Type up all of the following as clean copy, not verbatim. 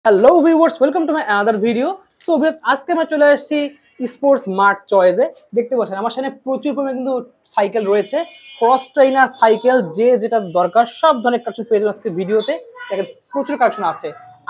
Hello viewers, welcome to my another video. So viewers, আজকে আমরা চলে আসছি স্পোর্টস মার্ট চয়েসে। দেখতে পাচ্ছেন আমার সামনে প্রচুর পরিমাণে কিন্তু সাইকেল রয়েছে, ক্রস ট্রেনার সাইকেল, যে যেটা দরকার সব ধরনের কালেকশন পেয়ে যাবেন আজকে ভিডিওতে। দেখেন প্রচুর কালেকশন আছে।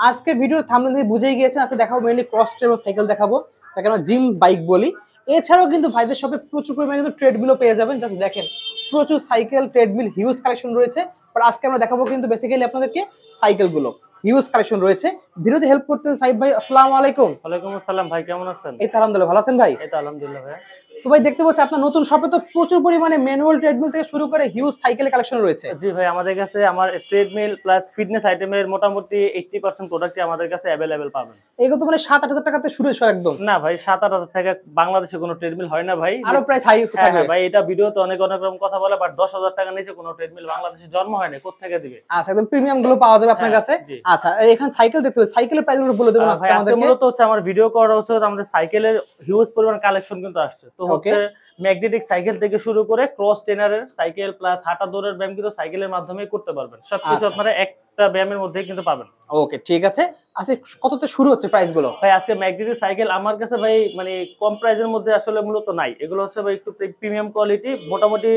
আজকে ভিডিওর থাম্বনেল থেকে বুঝেই গিয়েছেন, আজকে দেখাবো মেইনলি ক্রস ট্রেনার সাইকেল দেখাবো, তাকে আমরা জিম বাইক বলি। এছাড়াও কিন্তু ভাইদের শপে প্রচুর পরিমাণে কিন্তু ট্রেডমিলও পেয়ে যাবেন। জাস্ট দেখেন প্রচুর সাইকেল, ট্রেডমিল, হিউজ কালেকশন রয়েছে। বাট আজকে আমরা দেখাবো কিন্তু বেসিক্যালি আপনাদেরকে সাইকেলগুলো, হিউজ কালেকশন রয়েছে। ভিডিওতে হেল্প করতে সাইব ভাই, আসসালামু আলাইকুম। ওয়ালাইকুম আসসালাম ভাই, কেমন আছেন? এই তো আলহামদুলিল্লাহ, ভালো আছেন ভাই? এই তো আলহামদুলিল্লাহ ভাই। তো ভাই দেখতে পাচ্ছি আপনার নতুন শপে তো প্রচুর পরিমাণে ম্যানুয়াল ট্রেডমিল থেকে শুরু করে হিউজ সাইকেলের কালেকশন রয়েছে। জি ভাই, আমাদের কাছে আমার ট্রেডমিল প্লাস ফিটনেস আইটেমের মোটামুটি 80% প্রোডাক্টই আমাদের কাছে अवेलेबल পাবেন। এগুলো তো মানে 7-8 হাজার টাকাতে শুরু হয় একদম। না ভাই, 7-8 হাজার টাকা বাংলাদেশে কোনো ট্রেডমিল হয় না ভাই। আরো প্রাইস হাই হ্যাঁ থাকবে ভাই, এটা ভিডিওতে অনেক রকম কথা বলে, বাট 10,000 টাকা নিচে কোনো ট্রেডমিল বাংলাদেশে জন্ম হয় না, কোথা থেকে দিবে? আচ্ছা, একদম প্রিমিয়াম গুলো পাওয়া যাবে আপনার কাছে। আচ্ছা, এখানে সাইকেল দেখতে পাচ্ছি, সাইকেলের প্রাইস গুলো বলে দেবেন ভাই। আজকে মূলত হচ্ছে আমার ভিডিও করা হচ্ছে আমাদের সাইকেলের হিউজ পরিমাণ কালেকশন কিন্তু আসছে। তো হচ্ছে ম্যাগনেটিক সাইকেল থেকে শুরু করে ক্রস ট্রেনারের সাইকেল প্লাস হাঁটা দৌড়ের ব্যায়াম কিন্তু সাইকেলের মাধ্যমে করতে পারবেন। সবকিছু আপনারা একটা ব্যায়ামের মধ্যে কিন্তু পাবেন। ওকে, ঠিক আছে। আচ্ছা, কততে শুরু হচ্ছে প্রাইস গুলো? ভাই আজকে ম্যাগনেটিক সাইকেল আমার কাছে ভাই মানে কম প্রাইসের মধ্যে আসলে মূলত নাই। এগুলো হচ্ছে ভাই একটু প্রিমিয়াম কোয়ালিটি, মোটামুটি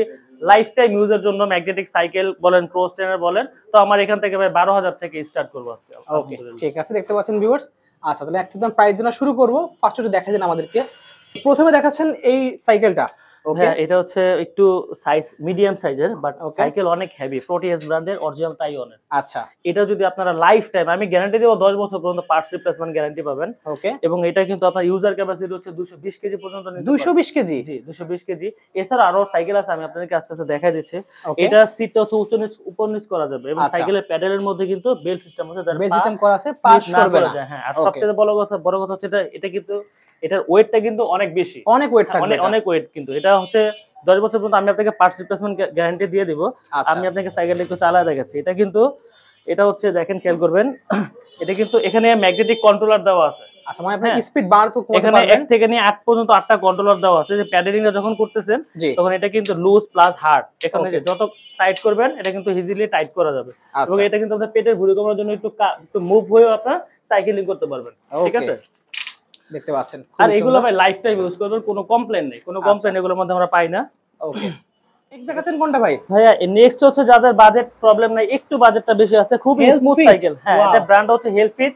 লাইফ টাইম ইউজের জন্য ম্যাগনেটিক সাইকেল বলেন, ক্রস ট্রেনার বলেন, তো আমার এখান থেকে ভাই 12,000 থেকে স্টার্ট করবো আজকে। ওকে, ঠিক আছে। দেখতে পাচ্ছেন ভিউয়ার্স। আচ্ছা, তাহলে একদম প্রাইস জানা শুরু করব। ফার্স্ট একটু দেখা দিন আমাদেরকে। প্রথমে দেখাচ্ছেন এই সাইকেলটা। হ্যাঁ, এটা হচ্ছে একটু সাইজ মিডিয়াম সাইজের, বাট সাইকেল অনেক হেভি, প্রোটিয়াস ব্র্যান্ডের অরিজিনাল তাইওয়ানের। আচ্ছা, এটা যদি আপনারা লাইফ টাইম, আমি গ্যারান্টি দেব 10 বছর পর্যন্ত পার্টস রিপ্লেসমেন্ট গ্যারান্টি পাবেন। ওকে, এবং এটা কিন্তু আপনার ইউজার ক্যাপাসিটি হচ্ছে 220 কেজি পর্যন্ত নিতে পারবেন। 220 কেজি? জি, 220 কেজি। এছাড়া আরো সাইকেল আছে, আমি আপনাদেরকে আস্তে আস্তে দেখাই দিচ্ছি। এটা সিটটা হচ্ছে উঁচু নিচ উপর নিচ করা যাবে, এবং সাইকেলের প্যাডেলের মধ্যে কিন্তু বেল্ট সিস্টেম আছে, যার বেল্ট সিস্টেম করা আছে, পাস করবে না। হ্যাঁ, আর সবচেয়ে বড় কথা হচ্ছে এটা কিন্তু এটার ওয়েটটা কিন্তু অনেক বেশি, অনেক ওয়েট থাকবে, অনেক ওয়েট। কিন্তু এটা হচ্ছে 10 বছর পর্যন্ত আমি আপনাকে পার্টস রিপ্লেসমেন্ট গ্যারান্টি দিয়ে দিব। আমি আপনাকে সাইকেলটা একটু চালায় দেখাচ্ছি। এটা কিন্তু এটা হচ্ছে দেখেন, খেয়াল করবেন, এটা কিন্তু এখানে ম্যাগনেটিক কন্ট্রোলার দেওয়া আছে। আচ্ছা, মানে আপনি স্পিড বার তো করতে এখানে পারবেন। 1 থেকে নিয়ে 8 পর্যন্ত 8টা কন্ট্রোলার দেওয়া আছে, যে প্যাডেলিংটা যখন করতেছেন তখন এটা কিন্তু লুজ প্লাস হার্ড, এখানে যত টাইট করবেন এটা কিন্তু ইজিলি টাইট করা যাবে। এবং এটা কিন্তু আপনার পেটের ভুঁড়ি কমানোর জন্য একটু মুভ হয়েও আপনারা সাইকেলিং করতে পারবেন। ঠিক আছে, দেখতে পাচ্ছেন। আর এগুলো ভাই লাইফ টাইম ইউজ করবেন, কোনো কমপ্লেইন নেই, কোনো কমপ্লেইন এগুলোর মধ্যে আমরা পাই না। ওকে, নেক্সট দেখাচ্ছেন কোনটা ভাই? ভাইয়া নেক্সট হচ্ছে যাদের বাজেট প্রবলেম নাই, একটু বাজেটটা বেশি আছে, খুব স্মুথ সাইকেল। হ্যাঁ, এটা ব্র্যান্ড হচ্ছে হেলফিট,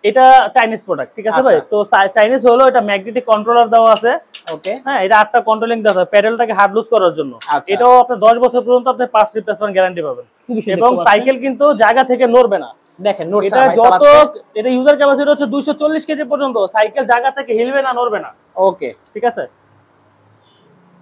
এটা চাইনিজ প্রোডাক্ট। ঠিক আছে ভাই, তো চাইনিজ হলো, এটা ম্যাগনেটিক কন্ট্রোলার দেওয়া আছে। ওকে, হ্যাঁ, এটা 8টা কন্ট্রোলিং দেওয়া আছে প্যাডেলটাকে হার্ড লুজ করার জন্য। এটাও আপনি 10 বছর পর্যন্ত আপনি পার্টস রিপ্লেসমেন্ট গ্যারান্টি পাবেন, এবং সাইকেল কিন্তু জায়গা থেকে নড়বে না। দেখেন এটা যত এটা ইউজার ক্যাপাসিটি হচ্ছে 240 কেজি পর্যন্ত, সাইকেল জায়গা থেকে হিলবে না, নড়বে না। ওকে, ঠিক আছে।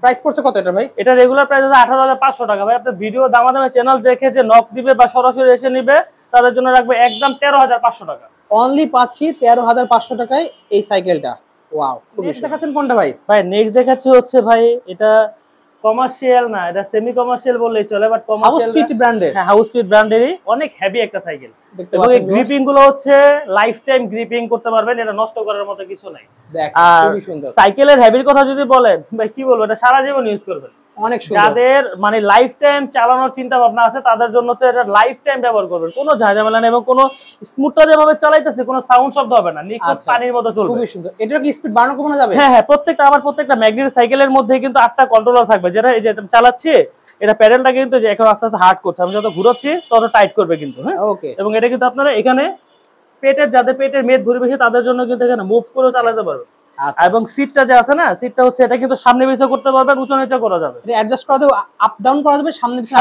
প্রাইস পড়ছে কত এটা ভাই? এটা রেগুলার প্রাইস আছে 18,500 টাকা। ভাই আপনার ভিডিও দামাদামে চ্যানেল দেখে যে নক দিবে বা সরাসরি এসে নিবে, তাদের জন্য রাখবে একদম 13,500 টাকা। অনলি পাচ্ছি 13,500 টাকায় এই সাইকেলটা। ওয়াও, নেক্সট দেখাচ্ছেন কোনটা ভাই? ভাই নেক্সট দেখাচ্ছি হচ্ছে ভাই, এটা কমার্শিয়াল না, এটা সেমি কমার্শিয়াল বললেই চলে, বাট কমার্শিয়াল হাউস স্পিড ব্র্যান্ডের। হ্যাঁ, হাউস স্পিড ব্র্যান্ডেরই অনেক হেভি একটা সাইকেল। এবং এই গ্রিপিং গুলো হচ্ছে লাইফ টাইম গ্রিপিং করতে পারবেন, এটা নষ্ট করার মতো কিছু নাই। দেখেন খুবই সুন্দর। সাইকেলের হেভির কথা যদি বলেন ভাই, কি বলবো, এটা সারা জীবন ইউজ করবেন। অনেক সুন্দর। যাদের মানে লাইফ টাইম চালানোর চিন্তা ভাবনা আছে, তাদের জন্য তো এটা লাইফ টাইম ব্যবহার করবেন, কোনো ঝামেলা নেই, এবং কোনো স্মুথটা যেভাবে চালাইতেছে কোনো সাউন্ড শব্দ হবে না, নিখুঁত পানির মতো চলবে। খুবই সুন্দর। এটা কি স্পিড বাড়ানো কমানো যাবে? হ্যাঁ হ্যাঁ, প্রত্যেকটা ম্যাগনেটিক সাইকেলের মধ্যে কিন্তু 8টা কন্ট্রোলার থাকবে, যেটা এই যে চালাচ্ছি, এটা প্যাডেলটা কিন্তু যে এখন আস্তে আস্তে হার্ড করছে, আমি যত ঘুরাচ্ছি তত টাইট করবে কিন্তু। হ্যাঁ, ওকে। এবং এটা কিন্তু আপনারা এখানে যাদের পেটের মেদ ভরে বেশি, তাদের জন্য কিন্তু এখানে মুভ করে চালাতে পারবে। এবং সিটটা যে আছে না, সিটটা হচ্ছে এটা কিন্তু সামনে পিছে করতে পারবেন, উঁচু নিচে করা যাবে, এটা অ্যাডজাস্ট করা যাবে, আপ ডাউন করা যাবে, সামনে পিছে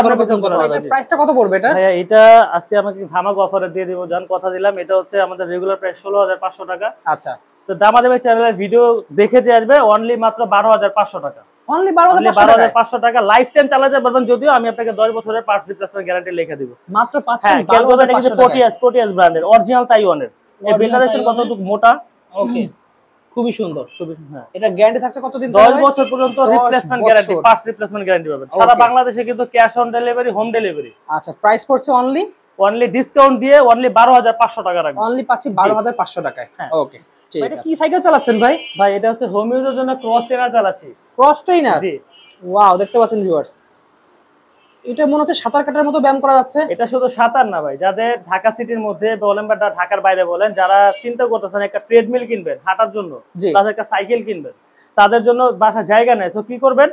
করা যাবে। প্রাইসটা কত পড়বে এটা? ভাইয়া এটা আজকে আমাকে ধামাকা অফারে দিয়ে দিব, জান কথা দিলাম। এটা হচ্ছে আমাদের রেগুলার প্রাইস 16,500 টাকা। আচ্ছা, তো দামাদামি চ্যানেলের ভিডিও দেখে যে আসবে অনলি মাত্র 12,500 টাকা। অনলি 12,500 টাকা লাইফ টাইম চালাতে পারবেন, যদিও আমি আপনাকে 10 বছরের পার্টস রিপ্লেসমেন্ট গ্যারান্টি লিখে দিব মাত্র। পাচ্ছেন 12,500 টাকা। প্রোটিয়াস ব্র্যান্ডের অরিজিনাল তাইওয়ানের। এই বিল্ডার দেখেন কতটুকু মোটা। ওকে, খুবই সুন্দর, খুবই। হ্যাঁ, এটা গ্যারান্টি থাকছে কতদিন? 10 বছর পর্যন্ত replacement guarantee, parts replacement guarantee পাবেন সারা বাংলাদেশে, কিন্তু cash on delivery, home delivery. আচ্ছা, প্রাইস পড়ছে অনলি ডিসকাউন্ট দিয়ে অনলি 12,500 টাকা রাখবেন। অনলি পাচ্ছি 12,500 টাকায়। হ্যাঁ, ওকে। এটা কি সাইকেল চালাচ্ছেন ভাই? ভাই এটা হচ্ছে হোম ইউজের জন্য ক্রস ট্রেনার চালাচ্ছি। Cross trainer? জি। ওয়াও, দেখতে পাচ্ছেন ভিউয়ার্স, এটা মনে হচ্ছে সাঁতার কাটার মতো ব্যায়াম করা যাচ্ছে। এটা শুধু সাঁতার না ভাই, যাদের ঢাকা সিটির মধ্যে বলেন বা ঢাকার বাইরে বলেন, যারা চিন্তা করতেছেন একটা ট্রেডমিল কিনবেন হাঁটার জন্য, প্লাস একটা সাইকেল কিনবেন, তাদের জন্য বাসা জায়গা নেই। তো কি করবেন,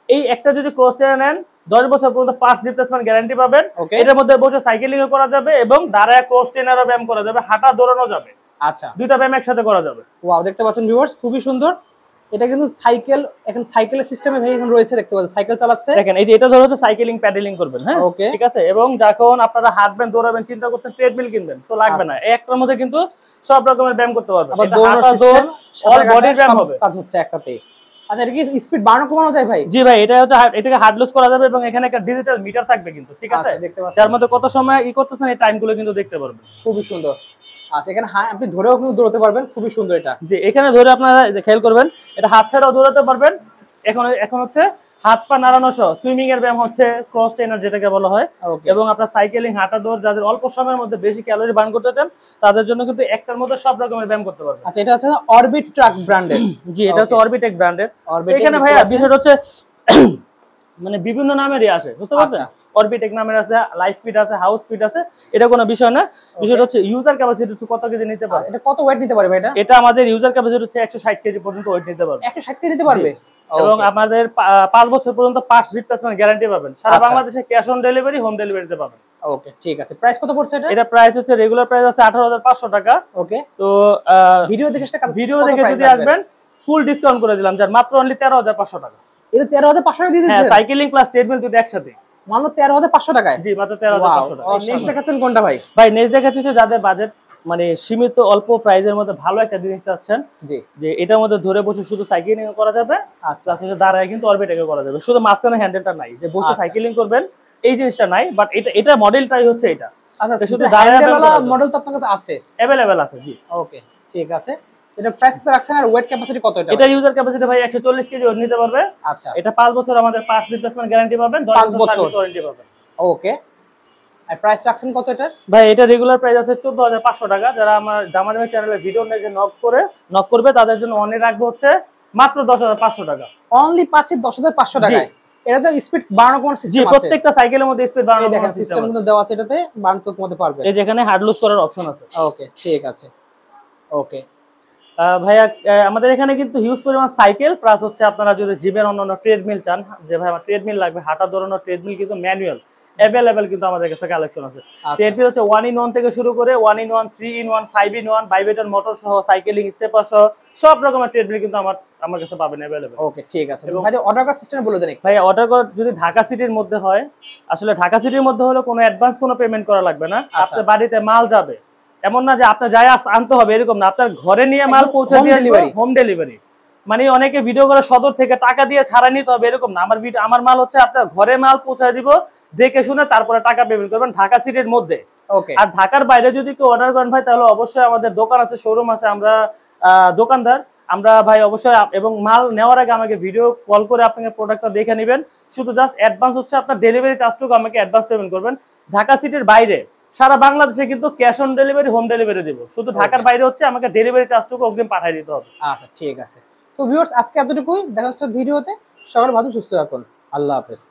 এই একটা যদি ক্রস ট্রেনার নেন 10 বছর পর্যন্ত পার্টস রিপ্লেসমেন্ট গ্যারান্টি পাবেন। এটার মধ্যে বসে সাইকেলিং করা যাবে এবং দাঁড়ায় ক্রস ট্রেনারও ব্যায়াম করা যাবে, হাঁটা দৌড়ানো যাবে। আচ্ছা, দুইটা ব্যায়াম একসাথে করা যাবে। ওয়াও, দেখতে পাচ্ছেন ভিউয়ার্স, খুবই সুন্দর। এটা কিন্তু সাইকেল, এখন সাইকেলের সিস্টেমে ভাই এখন রয়েছে, দেখতে পাচ্ছেন সাইকেল চালাচ্ছে। দেখেন এই যে এটা ধরো হচ্ছে সাইকেলিং প্যাডেলিং করবেন, হ্যাঁ ঠিক আছে। এবং যখন আপনারা হাঁটবেন দৌড়াবেন চিন্তা করতেন ট্রেডমিল কিনবেন, তো লাগবে না, এই একটার মধ্যে কিন্তু সব রকমের ব্যায়াম করতে পারবেন। এটা হাঁটা দৌড় অল বডির ব্যায়াম হবে, কাজ হচ্ছে একটাতেই। আচ্ছা, এটা কি স্পিড বাড়ানো কমানো যায় ভাই? জি ভাই, এটা হচ্ছে এটাকে হার্ড লুজ করা যাবে এবং এখানে একটা ডিজিটাল মিটার থাকবে কিন্তু, ঠিক আছে, যার মধ্যে কত সময় করতেছেন এই টাইমগুলো কিন্তু দেখতে পারবেন। খুবই সুন্দর। আচ্ছা, এখানে আপনি ধরেও কিন্তু দৌড়াতে পারবেন, খুবই সুন্দর এটা। জি, এখানে ধরে আপনারা খেয়াল করবেন, এটা হাত ছাড়াও দৌড়াতে পারবেন। এখন হচ্ছে হাত পা নাড়ানো সহ সুইমিং এর ব্যায়াম হচ্ছে ক্রস ট্রেনার যেটাকে বলা হয়। এবং আপনার সাইকেলিং, হাঁটা দৌড়, যাদের অল্প সময়ের মধ্যে বেশি ক্যালোরি বার্ন করতে চান তাদের জন্য কিন্তু একটার মধ্যে সব রকমের ব্যায়াম করতে পারবেন। আচ্ছা, এটা হচ্ছে অরবিট ট্রাক ব্র্যান্ডের। জি, এটা হচ্ছে অরবিটেক ব্র্যান্ডের। এখানে ভাইয়া বিষয়টা হচ্ছে মানে বিভিন্ন নামেরই আসে, বুঝতে পারছেন? অরবিটেক নামের আছে, লাইফ ফিট আছে, হাউস ফিট আছে, এটা কোনো বিষয় না। বিষয়টা হচ্ছে ইউজার ক্যাপাসিটি কত কেজি নিতে পারে। এটা কত ওয়েট নিতে পারবে এটা? এটা আমাদের ইউজার ক্যাপাসিটি হচ্ছে 160 কেজি পর্যন্ত ওয়েট নিতে পারবে। 160 কেজি নিতে পারবে। এবং আমাদের 5 বছর পর্যন্ত পার্টস রিপ্লেসমেন্ট গ্যারান্টি পাবেন। সারা বাংলাদেশে ক্যাশ অন ডেলিভারি, হোম ডেলিভারিতে পাবেন। ওকে, ঠিক আছে। প্রাইস কত পড়ছে এটা? এটা প্রাইস হচ্ছে রেগুলার প্রাইস আছে 18,500 টাকা। ওকে, তো ভিডিও দেখে যদি আসবেন ফুল ডিসকাউন্ট করে দিলাম, যার মাত্র অনলি 13,500 টাকা। এটা 13,500 টাকা দিয়ে দিচ্ছেন? হ্যাঁ, সাইকেলিং প্লাস ট্রেডমিল দুটো একসাথে মাত্র 13,500 টাকায়। জি, মাত্র 13,500 টাকা। নেক্সট দেখাচ্ছেন কোনটা ভাই? ভাই নেক্সট দেখাচ্ছি যাদের বাজেট মানে সীমিত, অল্প প্রাইসের মধ্যে ভালো একটা জিনিস চাচ্ছেন, জি, যে এটার মধ্যে ধরে বসে শুধু সাইকেলিং করা যাবে। আচ্ছা, দাঁড়ায় কিন্তু অরবিটেকে করা যাবে, শুধু মাঝখানে হ্যান্ডেলটা নাই, যে বসে সাইকেলিং করবেন এই জিনিসটা নাই। বাট এটা মডেলটাই হচ্ছে এটা। আচ্ছা, শুধু দাঁড়ানোওয়ালা মডেল তো আপনার কাছে আছে? अवेलेबल আছে, জি। ওকে, ঠিক আছে। এটা প্রাইস কত রাখছেন আর ওয়েট ক্যাপাসিটি কত এটা? এটা ইউজার ক্যাপাসিটি ভাই 140 কেজি ওয়েট নিতে পারবে। আচ্ছা, এটা 5 বছর আমাদের পার্টস রিপ্লেসমেন্ট গ্যারান্টি পাবেন, 10 বছর সার্ভিস ওয়ারেন্টি পাবেন। ওকে, আর প্রাইস রাখছেন কত এটা? ভাই এটা রেগুলার প্রাইস আছে 14,500 টাকা। যারা আমার দামাদামি চ্যানেলে ভিডিও দেখে নক করবে তাদের জন্য অনলি রাখবো হচ্ছে মাত্র 10,500 টাকা। অনলি পাচ্ছি 10,500 টাকায়। এটা তো স্পিড বাড়ানো কোন সিস্টেম আছে? জি, প্রত্যেকটা সাইকেলের মধ্যে স্পিড বাড়ানো দেখেন সিস্টেম কিন্তু দেওয়া আছে, এটাতে বাড়ানো তো কমাতে পারবে। এই যেখানে হার্ড লুজ করার অপশন আছে। ওকে, ঠিক আছে। ওকে ভাইয়া, আমাদের এখানে কিন্তু হিউজ পরিমাণ সাইকেল প্লাস হচ্ছে আপনারা যদি জিমের অন্যান্য ট্রেডমিল চান, যে ভাই আমার ট্রেডমিল লাগবে, হাঁটা দৌড়ানোর ট্রেডমিল কিন্তু ম্যানুয়াল अवेलेबल কিন্তু আমাদের কাছে কালেকশন আছে। ট্রেডমিল হচ্ছে 1-in-1 থেকে শুরু করে 1-in-1, 3-in-1, 5-in-1, vibrator motor সহ, সাইকেলিং স্টেপার সহ সব রকমের ট্রেডমিল কিন্তু আমার কাছে পাবেন अवेलेबल। ওকে, ঠিক আছে। ভাই অর্ডার করার সিস্টেম বলে দেন। ভাই অর্ডার কর যদি ঢাকা সিটির মধ্যে হয়, আসলে ঢাকা সিটির মধ্যে হলে কোনো অ্যাডভান্স কোনো পেমেন্ট করা লাগবে না। আপনার বাড়িতে মাল যাবে, এমন না যে আপনার যাই আনতে হবে এরকম না, আপনার ঘরে নিয়ে মাল পৌঁছে দিয়ে ডেলিভারি, হোম ডেলিভারি। মানে অনেকে ভিডিও করে সদর থেকে টাকা দিয়ে ছাড়া নিতে হবে এরকম না, আমার মাল হচ্ছে আপনার ঘরে মাল পৌঁছে দিব, দেখে শুনে তারপরে টাকা পেমেন্ট করবেন ঢাকা সিটির মধ্যে। আর ঢাকার বাইরে যদি কেউ অর্ডার করেন ভাই, তাহলে অবশ্যই আমাদের দোকান আছে, শোরুম আছে, আমরা দোকানদার আমরা ভাই অবশ্যই। এবং মাল নেওয়ার আগে আমাকে ভিডিও কল করে আপনাকে প্রোডাক্টটা দেখে নেবেন, শুধু জাস্ট অ্যাডভান্স হচ্ছে আপনার ডেলিভারি চার্জটুকু আমাকে অ্যাডভান্স পেমেন্ট করবেন। ঢাকা সিটির বাইরে সারা বাংলাদেশে কিন্তু cash on delivery, home delivery দেব, শুধু ঢাকার বাইরে হচ্ছে আমাকে ডেলিভারি চার্জটুকু অগ্রিম পাঠিয়ে দিতে হবে। আচ্ছা, ঠিক আছে। তো ভিউয়ার্স, আজকে এতটুকুই, দেখা হচ্ছে ভিডিওতে। সকাল ভালো সুস্থ থাকুন, আল্লাহ হাফেজ।